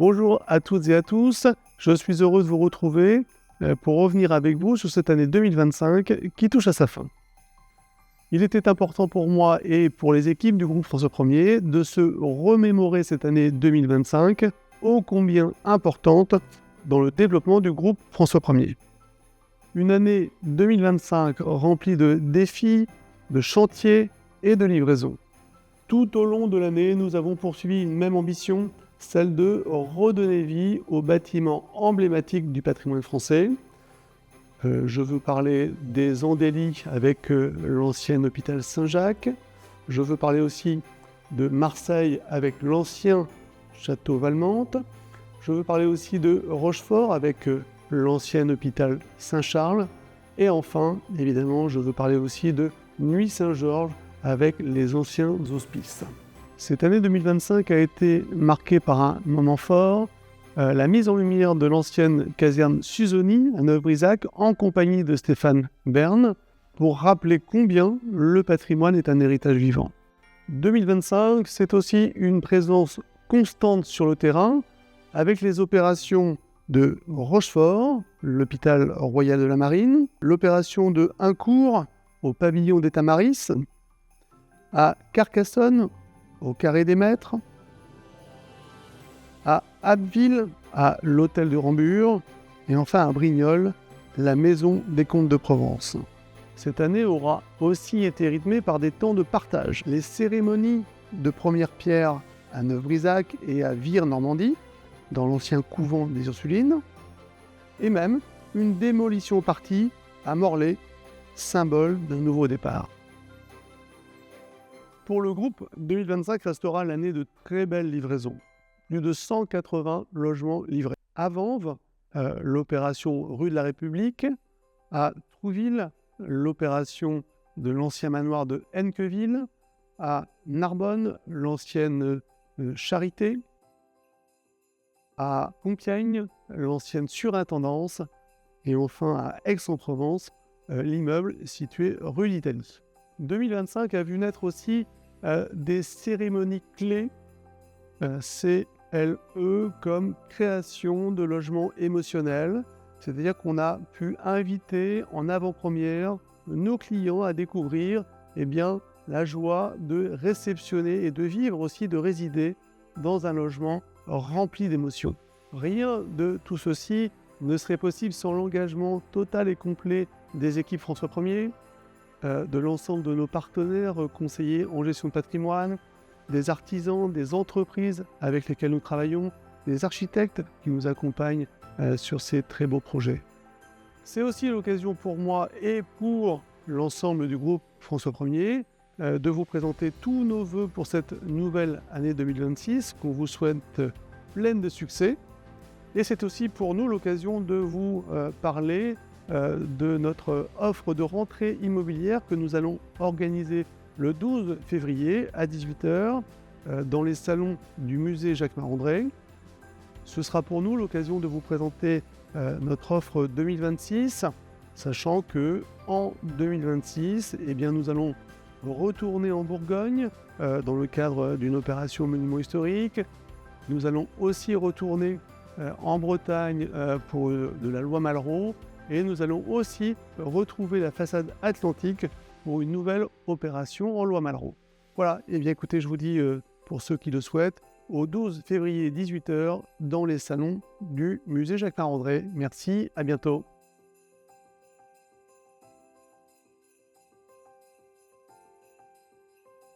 Bonjour à toutes et à tous, je suis heureux de vous retrouver pour revenir avec vous sur cette année 2025 qui touche à sa fin. Il était important pour moi et pour les équipes du groupe François 1er de se remémorer cette année 2025 ô combien importante dans le développement du groupe François 1er. Une année 2025 remplie de défis, de chantiers et de livraisons. Tout au long de l'année, nous avons poursuivi une même ambition, celle de redonner vie aux bâtiments emblématiques du patrimoine français. Je veux parler des Andélis avec l'ancien hôpital Saint-Jacques. Je veux parler aussi de Marseille avec l'ancien château Valmante. Je veux parler aussi de Rochefort avec l'ancien hôpital Saint-Charles. Et enfin, évidemment, je veux parler aussi de Nuits-Saint-Georges avec les anciens hospices. Cette année 2025 a été marquée par un moment fort, la mise en lumière de l'ancienne caserne Suzoni à Neuf-Brisach en compagnie de Stéphane Bern pour rappeler combien le patrimoine est un héritage vivant. 2025, c'est aussi une présence constante sur le terrain avec les opérations de Rochefort, l'hôpital royal de la Marine, l'opération de Hincourt au pavillon des Tamaris, à Carcassonne, au Carré des Maîtres, à Abbeville, à l'hôtel de Rambure, et enfin à Brignoles, la maison des comtes de Provence. Cette année aura aussi été rythmée par des temps de partage. Les cérémonies de première pierre à Neuf-Brisach et à Vire-Normandie, dans l'ancien couvent des Ursulines, et même une démolition partie à Morlaix, symbole d'un nouveau départ. Pour le groupe, 2025 restera l'année de très belles livraisons. Plus de 180 logements livrés. À Vanves, l'opération rue de la République. À Trouville, l'opération de l'ancien manoir de Henqueville. À Narbonne, l'ancienne Charité. À Compiègne, l'ancienne surintendance. Et enfin à Aix-en-Provence, l'immeuble situé rue d'Italie. 2025 a vu naître aussi des cérémonies clés, CLE, comme création de logements émotionnels. C'est-à-dire qu'on a pu inviter en avant-première nos clients à découvrir la joie de réceptionner et de vivre aussi, de résider dans un logement rempli d'émotions. Rien de tout ceci ne serait possible sans l'engagement total et complet des équipes François 1er, de l'ensemble de nos partenaires conseillers en gestion de patrimoine, des artisans, des entreprises avec lesquelles nous travaillons, des architectes qui nous accompagnent sur ces très beaux projets. C'est aussi l'occasion pour moi et pour l'ensemble du groupe François 1er de vous présenter tous nos vœux pour cette nouvelle année 2026 qu'on vous souhaite pleine de succès. Et c'est aussi pour nous l'occasion de vous parler de notre offre de rentrée immobilière que nous allons organiser le 12 février à 18h dans les salons du musée Jacques Marandré. Ce sera pour nous l'occasion de vous présenter notre offre 2026, sachant que en 2026, nous allons retourner en Bourgogne dans le cadre d'une opération monument historique. Nous allons aussi retourner en Bretagne pour de la loi Malraux. Et nous allons aussi retrouver la façade atlantique pour une nouvelle opération en loi Malraux. Voilà, écoutez, je vous dis, pour ceux qui le souhaitent, au 12 février 18h dans les salons du musée Jacques Marandré. Merci, à bientôt.